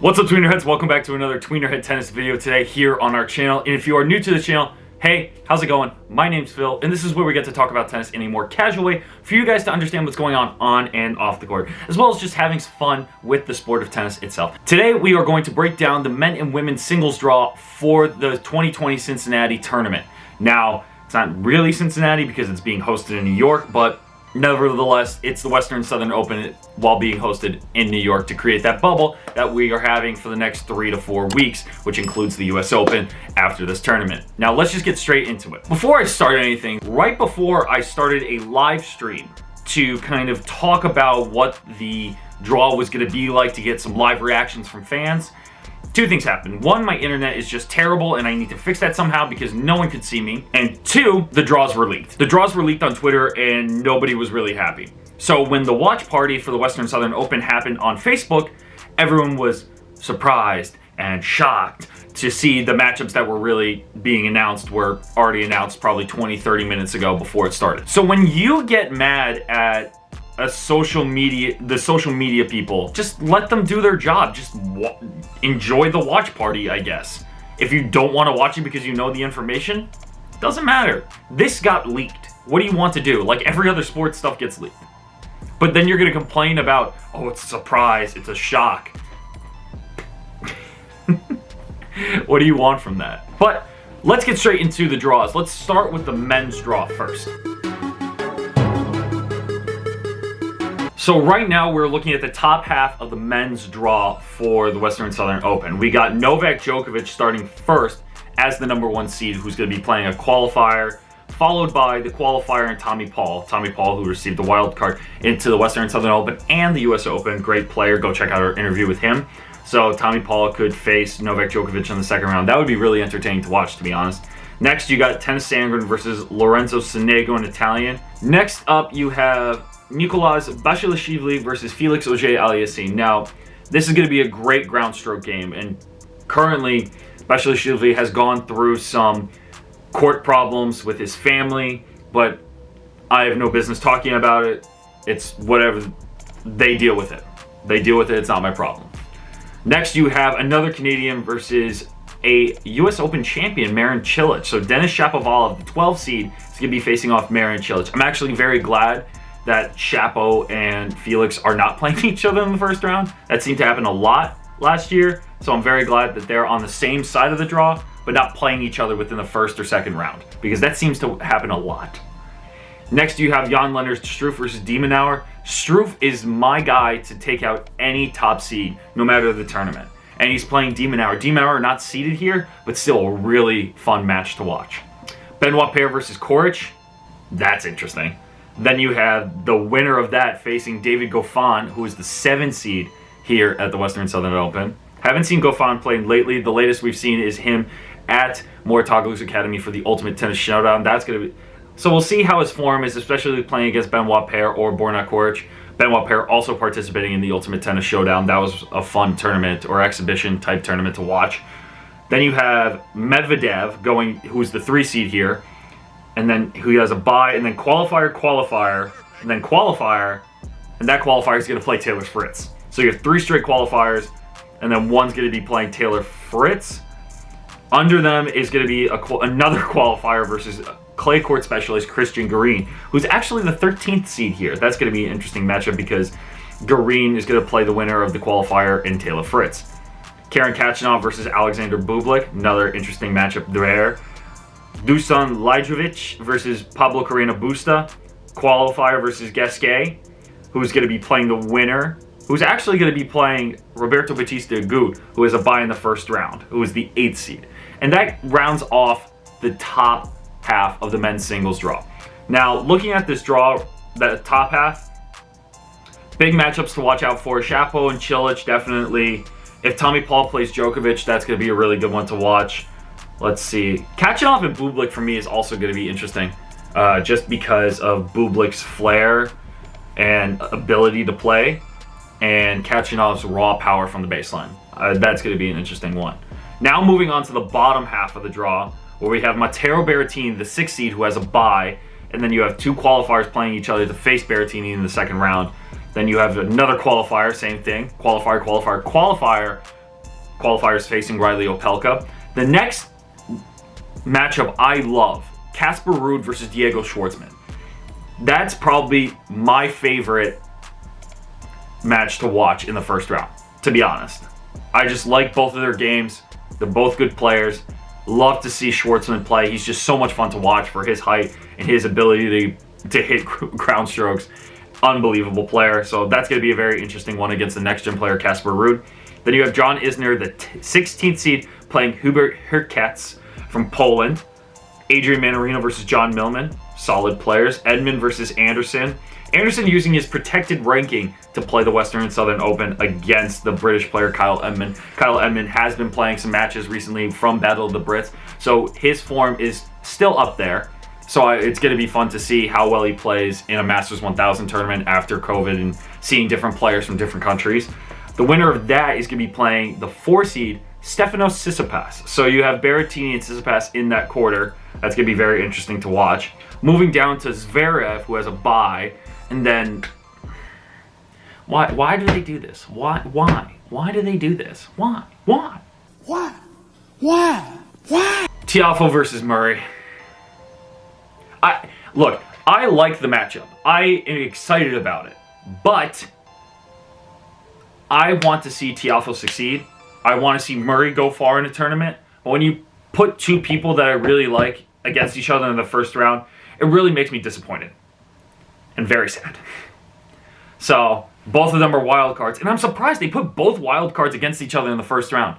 What's up, Tweener heads? Welcome back to another Tweener head tennis video today here on our channel. And if you are new to the channel, hey, how's it going? My name's Phil, and this is where we get to talk about tennis in a more casual way for you guys to understand what's going on and off the court, as well as just having fun with the sport of tennis itself. Today, we are going to break down the men and women's singles draw for the 2020 Cincinnati tournament. Now, it's not really Cincinnati because it's being hosted in New York, but nevertheless, it's the Western Southern Open while being hosted in New York to create that bubble that we are having for the next 3 to 4 weeks, which includes the US Open after this tournament. Now, let's just get straight into it. Before I start anything, right before I started a live stream to kind of talk about what the draw was going to be like to get some live reactions from fans, two things happened. One, my internet is just terrible and I need to fix that somehow because no one could see me. And two, the draws were leaked. The draws were leaked on Twitter and nobody was really happy. So when the watch party for the Western Southern Open happened on Facebook, everyone was surprised and shocked to see the matchups that were really being announced were already announced probably 20-30 minutes ago before it started. So when you get mad at the social media people, just let them do their job. Just enjoy the watch party, I guess. If you don't want to watch it because you know the information, doesn't matter. This got leaked. What do you want to do? Like every other sports stuff gets leaked. But then you're going to complain about, oh, it's a surprise, it's a shock. What do you want from that? But let's get straight into the draws. Let's start with the men's draw first. So right now we're looking at the top half of the men's draw for the Western Southern Open. We got Novak Djokovic starting first as the #1 seed, who's going to be playing a qualifier, followed by the qualifier and Tommy Paul. Tommy Paul, who received the wild card into the Western Southern Open and the US Open. Great player. Go check out our interview with him. So Tommy Paul could face Novak Djokovic in the second round. That would be really entertaining to watch, to be honest. Next, you got Tennys Sandgren versus Lorenzo Sonego in Italian. Next up, you have Nicolas Basilashvili versus Felix Auger-Aliassime. Now, this is going to be a great ground stroke game, and currently Basilashvili has gone through some court problems with his family, but I have no business talking about it. It's whatever. They deal with it. They deal with it. It's not my problem. Next, you have another Canadian versus a US Open champion, Marin Cilic. So Denis Shapovalov, the 12 seed, is going to be facing off Marin Cilic. I'm actually very glad that Shapo and Felix are not playing each other in the first round. That seemed to happen a lot last year, so I'm very glad that they're on the same side of the draw, but not playing each other within the first or second round, because that seems to happen a lot. Next, you have Jan-Lennard Struff versus de Minaur. Struff is my guy to take out any top seed, no matter the tournament. And he's playing de Minaur. De Minaur not seeded here, but still a really fun match to watch. Benoit Paire versus Coric. That's interesting. Then you have the winner of that facing David Goffin, who is the 7 seed here at the Western Southern Open. Haven't seen Goffin play lately. The latest we've seen is him at Mouratoglou's Academy for the Ultimate Tennis Showdown. That's going to be... So we'll see how his form is, especially playing against Benoit Paire or Borna Coric. Benoit Paire also participating in the Ultimate Tennis Showdown. That was a fun tournament or exhibition type tournament to watch. Then you have Medvedev going, who's the 3 seed here, and then who has a bye, and then qualifier, and then qualifier, and that qualifier is going to play Taylor Fritz. So you have 3 straight qualifiers, and then one's going to be playing Taylor Fritz. Under them is going to be another qualifier versus clay court specialist Christian Garin, who's actually the 13th seed here. That's going to be an interesting matchup because Garin is going to play the winner of the qualifier in Taylor Fritz. Karen Khachanov versus Alexander Bublik, another interesting matchup there. Dusan Lajovic versus Pablo Carreno Busta, qualifier versus Gasquet, who's going to be playing the winner, who's actually going to be playing Roberto Bautista Agut, who has a bye in the first round, who is the 8th seed. And that rounds off the top half of the men's singles draw. Now, looking at this draw, that top half, big matchups to watch out for. Shapo and Cilic, definitely. If Tommy Paul plays Djokovic, that's going to be a really good one to watch. Let's see. Khachanov and Bublik for me is also going to be interesting, just because of Bublik's flair and ability to play, and Khachanov's raw power from the baseline. That's going to be an interesting one. Now moving on to the bottom half of the draw, where we have Matteo Berrettini, the 6th seed, who has a bye, and then you have 2 qualifiers playing each other to face Berrettini in the second round. Then you have another qualifier, same thing, qualifier, Qualifiers facing Riley Opelka. The next matchup I love, Casper Ruud versus Diego Schwartzman. That's probably my favorite match to watch in the first round, to be honest. I just like both of their games. They're both good players. Love to see Schwartzman play. He's just so much fun to watch for his height and his ability to hit ground strokes. Unbelievable player. So that's going to be a very interesting one against the next-gen player, Casper Ruud. Then you have John Isner, the 16th seed, playing Hubert Hurkacz from Poland. Adrian Manarino versus John Millman. Solid players. Edmund versus Anderson. Anderson using his protected ranking to play the Western and Southern Open against the British player Kyle Edmund. Kyle Edmund has been playing some matches recently from Battle of the Brits, so his form is still up there. So it's going to be fun to see how well he plays in a Masters 1000 tournament after COVID and seeing different players from different countries. The winner of that is going to be playing the 4 seed, Stefanos Tsitsipas. So you have Berrettini and Tsitsipas in that quarter. That's going to be very interesting to watch. Moving down to Zverev, who has a bye. And then, why do they do this? Why do they do this? Why? Tiafoe versus Murray. Look, I like the matchup. I am excited about it. But I want to see Tiafoe succeed. I want to see Murray go far in a tournament. But when you put two people that I really like against each other in the first round, it really makes me disappointed. And very sad. So, both of them are wild cards. And I'm surprised they put both wild cards against each other in the first round.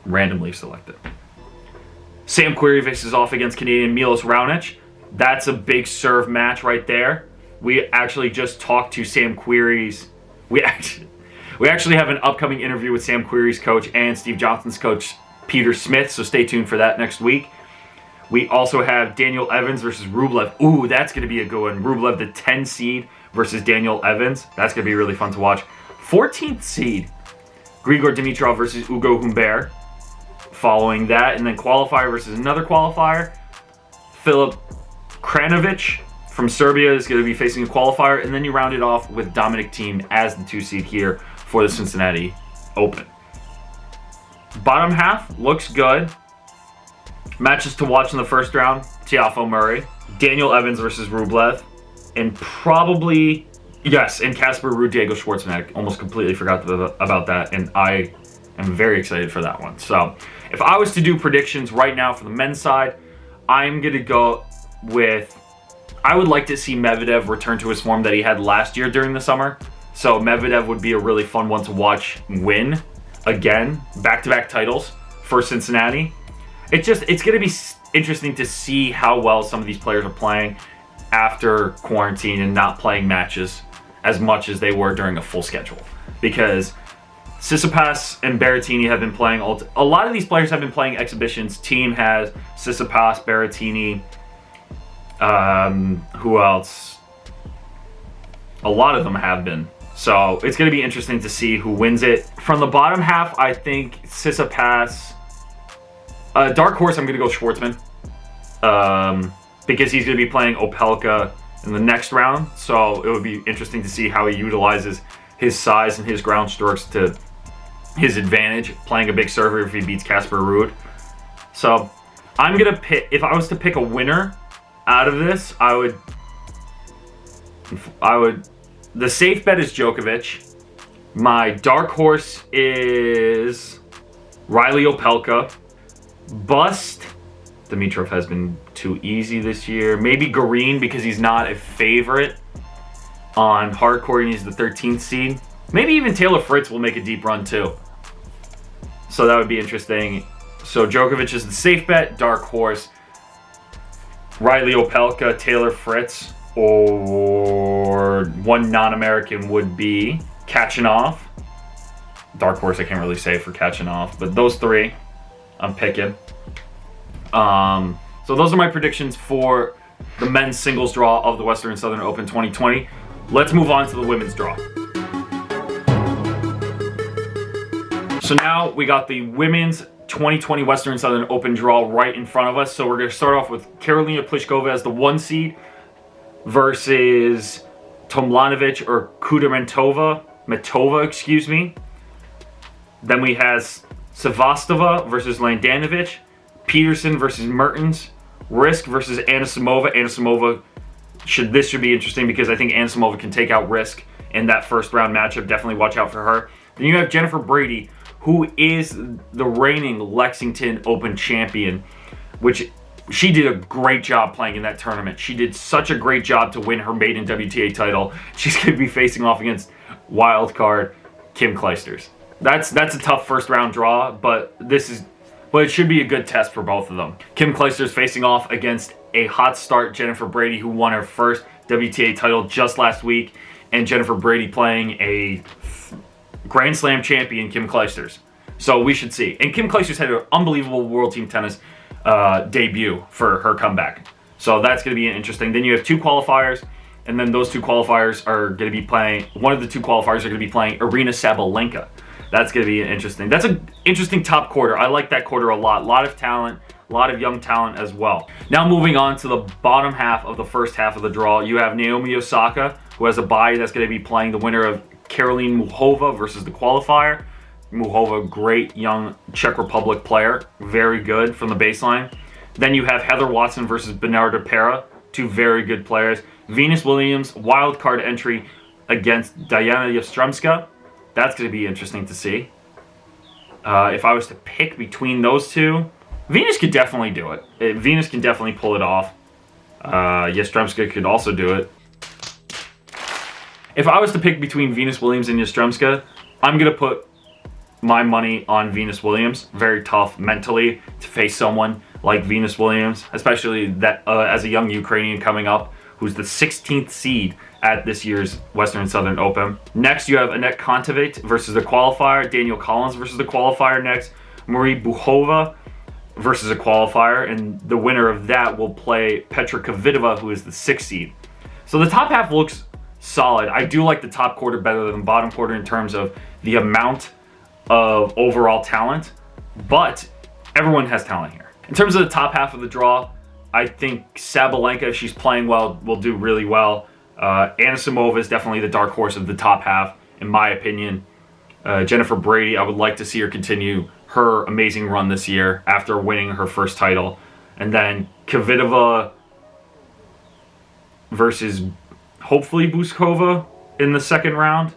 Randomly selected. Sam Querrey faces off against Canadian Milos Raonic. That's a big serve match right there. We actually just talked to Sam Querrey's... We actually have an upcoming interview with Sam Querrey's coach and Steve Johnson's coach, Peter Smith. So stay tuned for that next week. We also have Daniel Evans versus Rublev. Ooh, that's going to be a good one. Rublev, the 10 seed, versus Daniel Evans. That's going to be really fun to watch. 14th seed, Grigor Dimitrov versus Ugo Humbert. Following that, and then qualifier versus another qualifier. Filip Krajinovic from Serbia is going to be facing a qualifier. And then you round it off with Dominic Thiem as the 2 seed here for the Cincinnati Open. Bottom half looks good. Matches to watch in the first round, Tiafoe Murray, Daniel Evans versus Rublev, and probably, yes, and Casper Ruud, Diego Schwartzman. I almost completely forgot about that, and I am very excited for that one. So, if I was to do predictions right now for the men's side, I'm going to go with, I would like to see Medvedev return to his form that he had last year during the summer. So, Medvedev would be a really fun one to watch win, again, back-to-back titles for Cincinnati. It's going to be interesting to see how well some of these players are playing after quarantine and not playing matches as much as they were during a full schedule. Because Tsitsipas and Berrettini have been playing, a lot of these players have been playing exhibitions. Thiem has, Tsitsipas, Berrettini, who else? A lot of them have been. So it's going to be interesting to see who wins it. From the bottom half, I think Tsitsipas... dark horse, I'm going to go Schwartzman. Because he's going to be playing Opelka in the next round. So it would be interesting to see how he utilizes his size and his ground strokes to his advantage, playing a big server if he beats Casper Ruud. So I'm going to pick, if I was to pick a winner out of this, I would, the safe bet is Djokovic. My dark horse is Riley Opelka. Bust, Dimitrov has been too easy this year. Maybe Garin, because he's not a favorite on hardcourt and he's the 13th seed. Maybe even Taylor Fritz will make a deep run too. So that would be interesting. So Djokovic is the safe bet, dark horse. Riley Opelka, Taylor Fritz, or one non-American would be Khachanov. Dark horse I can't really say for Khachanov, but those three I'm picking. So those are my predictions for the men's singles draw of the Western and Southern Open 2020. Let's move on to the women's draw. So now we got the women's 2020 Western and Southern Open draw right in front of us. So we're going to start off with Karolina Pliskova as the 1 seed versus Tomljanovic or Kudermetova Matova, excuse me. Then we have Sevastova versus Landanovic, Peterson versus Mertens, Risk versus Anisimova. Anisimova should be interesting because I think Anisimova can take out Risk in that first round matchup. Definitely watch out for her. Then you have Jennifer Brady, who is the reigning Lexington Open champion, which she did a great job playing in that tournament. She did such a great job to win her maiden WTA title. She's going to be facing off against wild card Kim Clijsters. That's a tough first round draw, but it should be a good test for both of them. Kim Clijsters facing off against a hot start Jennifer Brady, who won her first WTA title just last week, and Jennifer Brady playing a Grand Slam champion Kim Clijsters. So we should see. And Kim Clijsters had an unbelievable World Team Tennis debut for her comeback. So that's going to be interesting. Then you have 2 qualifiers, and then those 2 qualifiers are going to be playing, one of the 2 qualifiers are going to be playing Arina Sabalenka. That's going to be interesting. That's an interesting top quarter. I like that quarter a lot. A lot of talent, a lot of young talent as well. Now moving on to the bottom half of the first half of the draw, you have Naomi Osaka, who has a bye that's going to be playing the winner of Caroline Muchova versus the qualifier. Muchova, great young Czech Republic player, very good from the baseline. Then you have Heather Watson versus Bernarda Pera, 2 very good players. Venus Williams, wild card entry against Diana Yastremska. That's going to be interesting to see. If I was to pick between those 2, Venus could definitely do it. Venus can definitely pull it off. Yastremska could also do it. If I was to pick between Venus Williams and Yastremska, I'm going to put my money on Venus Williams. Very tough mentally to face someone like Venus Williams, especially that as a young Ukrainian coming up, who's the 16th seed at this year's Western and Southern Open. Next, you have Annette Kontaveit versus the qualifier, Danielle Collins versus the qualifier next, Marie Buchova versus a qualifier, and the winner of that will play Petra Kvitova, who is the 6th seed. So the top half looks solid. I do like the top quarter better than the bottom quarter in terms of the amount of overall talent, but everyone has talent here. In terms of the top half of the draw, I think Sabalenka, if she's playing well, will do really well. Anisimova is definitely the dark horse of the top half, in my opinion. Jennifer Brady, I would like to see her continue her amazing run this year after winning her first title. And then Kvitova versus hopefully Buskova in the second round.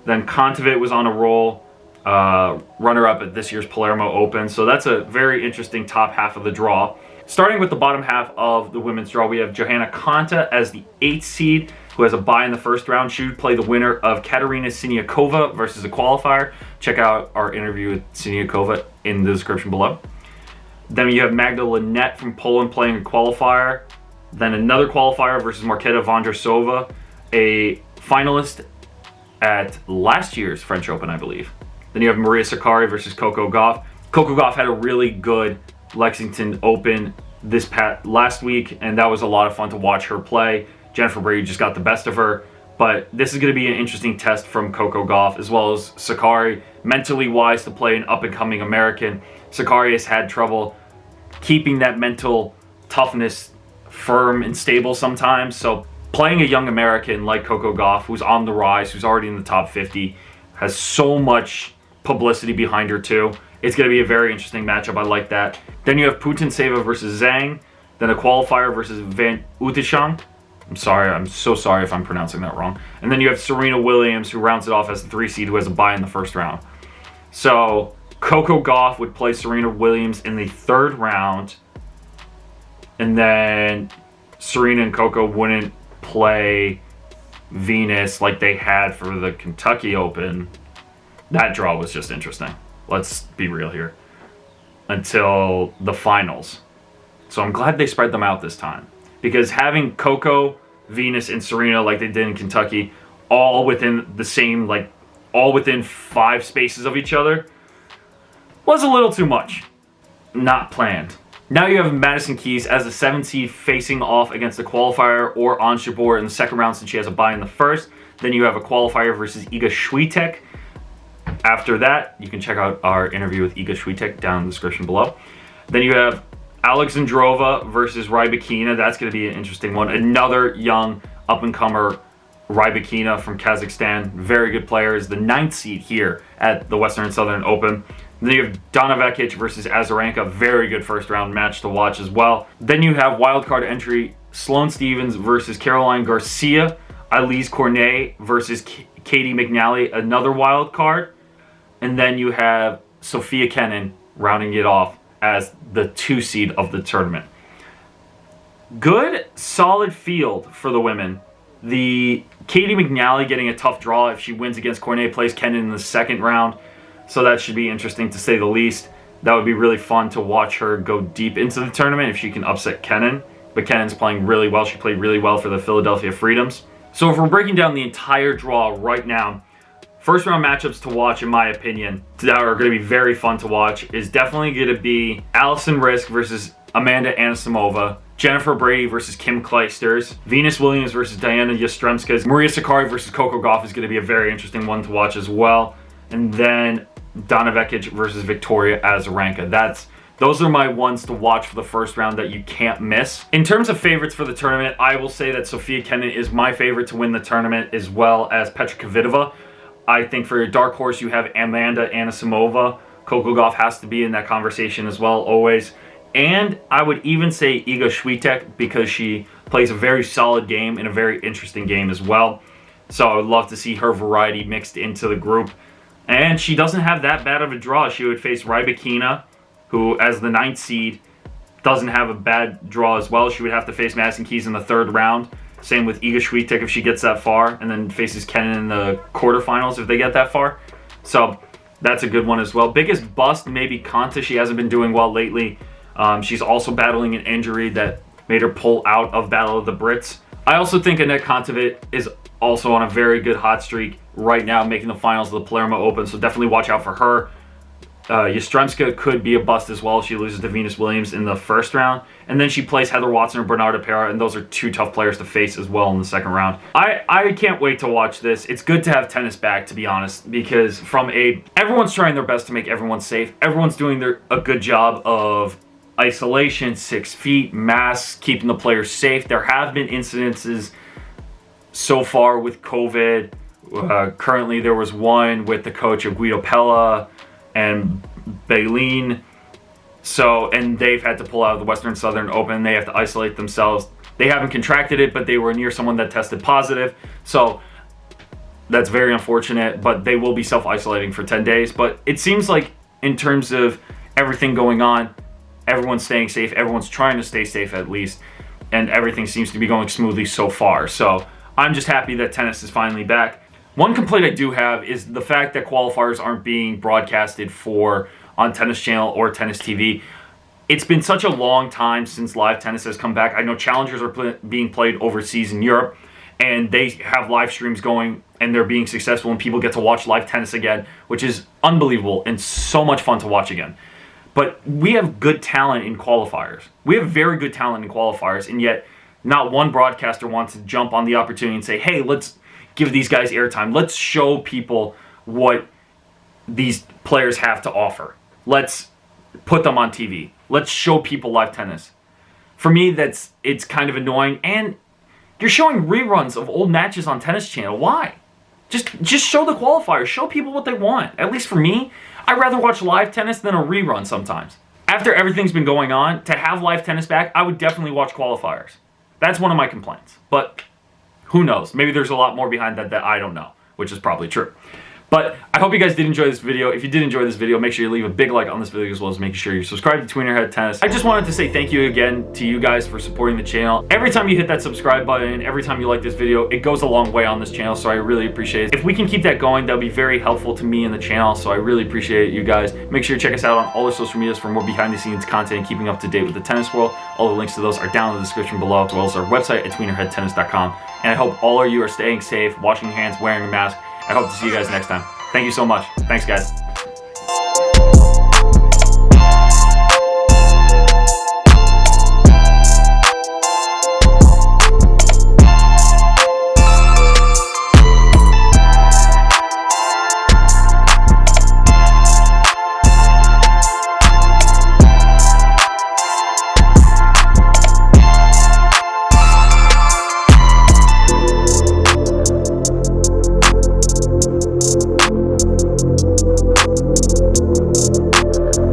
Then Kontaveit was on a roll, runner-up at this year's Palermo Open. So that's a very interesting top half of the draw. Starting with the bottom half of the women's draw, we have Johanna Konta as the 8th seed, who has a bye in the first round. She would play the winner of Katerina Siniakova versus a qualifier. Check out our interview with Siniakova in the description below. Then you have Magda Linette from Poland playing a qualifier. Then another qualifier versus Marketa Vondrasova, a finalist at last year's French Open, I believe. Then you have Maria Sakkari versus Coco Gauff. Coco Gauff had a really good Lexington Open last week, and that was a lot of fun to watch her play. Jennifer Brady just got the best of her, but this is going to be an interesting test from Coco Gauff as well as Sakkari, mentally wise to play an up-and-coming American. Sakkari has had trouble keeping that mental toughness firm and stable sometimes, so playing a young American like Coco Gauff, who's on the rise, who's already in the top 50, has so much publicity behind her too. It's going to be a very interesting matchup. I like that. Then you have Putintseva versus Zhang. Then a qualifier versus Van Uytvanck. I'm so sorry if I'm pronouncing that wrong. And then you have Serena Williams, who rounds it off as the 3 seed, who has a bye in the first round. So Coco Gauff would play Serena Williams in the 3rd round. And then Serena and Coco wouldn't play Venus like they had for the Kentucky Open. That draw was just interesting. Let's be real here. Until the finals. So I'm glad they spread them out this time. Because having Coco, Venus, and Serena like they did in Kentucky, all within the same, all within 5 spaces of each other, was a little too much. Not planned. Now you have Madison Keys as the 7th seed facing off against the qualifier or Ons Jabeur in the second round since she has a bye in the first. Then you have a qualifier versus Iga Swiatek. After that, you can check out our interview with Iga Swiatek down in the description below. Then you have Alexandrova versus Rybakina. That's going to be an interesting one. Another young up-and-comer Rybakina from Kazakhstan. Very good player. Is the 9th seed here at the Western and Southern Open. Then you have Donna Vekic versus Azarenka. Very good first round match to watch as well. Then you have wildcard entry Sloane Stephens versus Caroline Garcia. Elise Cornet versus Katie McNally, another wild card. And then you have Sophia Kenin rounding it off as the 2 seed of the tournament. Good, solid field for the women. The Katie McNally getting a tough draw if she wins against Cornet, plays Kenin in the second round. So that should be interesting to say the least. That would be really fun to watch her go deep into the tournament if she can upset Kenin. But Kenin's playing really well. She played really well for the Philadelphia Freedoms. So if we're breaking down the entire draw right now, first round matchups to watch, in my opinion, that are going to be very fun to watch is definitely going to be Allison Risk versus Amanda Anisimova, Jennifer Brady versus Kim Clijsters, Venus Williams versus Diana Yastremska, Maria Sakkari versus Coco Gauff is going to be a very interesting one to watch as well. And then Donna Vekic versus Victoria Azarenka. Those are my ones to watch for the first round that you can't miss. In terms of favorites for the tournament, I will say that Sophia Kenin is my favorite to win the tournament, as well as Petra Kvitova. I think for your dark horse, you have Amanda Anisimova. Coco Gauff has to be in that conversation as well, always. And I would even say Iga Swiatek, because she plays a very solid game and a very interesting game as well. So I would love to see her variety mixed into the group. And she doesn't have that bad of a draw. She would face Rybakina, who, as the 9th seed, doesn't have a bad draw as well. She would have to face Madison Keys in the 3rd round. Same with Iga Swiatek if she gets that far, and then faces Kenin in the quarterfinals if they get that far. So that's a good one as well. Biggest bust, maybe Konta. She hasn't been doing well lately. She's also battling an injury that made her pull out of Battle of the Brits. I also think Anett Kontaveit is also on a very good hot streak right now, making the finals of the Palermo Open, so definitely watch out for her. Yastremska could be a bust as well if she loses to Venus Williams in the 1st round. And then she plays Heather Watson or Bernarda Pera, and those are 2 tough players to face as well in the 2nd round. I can't wait to watch this. It's good to have tennis back, to be honest, because everyone's trying their best to make everyone safe. Everyone's doing a good job of isolation, 6 feet, masks, keeping the players safe. There have been incidences so far with COVID. Currently, there was one with the coach of Guido Pella and Baleen. And they've had to pull out of the Western Southern Open. They have to isolate themselves. They haven't contracted it, but they were near someone that tested positive. So that's very unfortunate, but they will be self-isolating for 10 days. But it seems like in terms of everything going on, everyone's staying safe. Everyone's trying to stay safe at least. And everything seems to be going smoothly so far. So I'm just happy that tennis is finally back. One complaint I do have is the fact that qualifiers aren't being broadcasted on Tennis Channel or Tennis TV. It's been such a long time since live tennis has come back. I know challengers are being played overseas in Europe, and they have live streams going, and they're being successful, and people get to watch live tennis again, which is unbelievable and so much fun to watch again. But we have good talent in qualifiers. We have very good talent in qualifiers, and yet not one broadcaster wants to jump on the opportunity and say, hey, let's give these guys airtime. Let's show people what these players have to offer. Let's put them on TV. Let's show people live tennis. For me, it's kind of annoying. And you're showing reruns of old matches on Tennis Channel. Why? Just show the qualifiers. Show people what they want. At least for me, I'd rather watch live tennis than a rerun sometimes. After everything's been going on, to have live tennis back, I would definitely watch qualifiers. That's one of my complaints. But who knows? Maybe there's a lot more behind that I don't know, which is probably true. But I hope you guys did enjoy this video. If you did enjoy this video, make sure you leave a big like on this video, as well as making sure you subscribe to Tweener Head Tennis. I just wanted to say thank you again to you guys for supporting the channel. Every time you hit that subscribe button, every time you like this video, it goes a long way on this channel, so I really appreciate it. If we can keep that going, that'll be very helpful to me and the channel, so I really appreciate you guys. Make sure you check us out on all our social medias for more behind the scenes content and keeping up to date with the tennis world. All the links to those are down in the description below, as well as our website at tweenerheadtennis.com. And I hope all of you are staying safe, washing your hands, wearing a mask. I hope to see you guys next time. Thank you so much. Thanks, guys.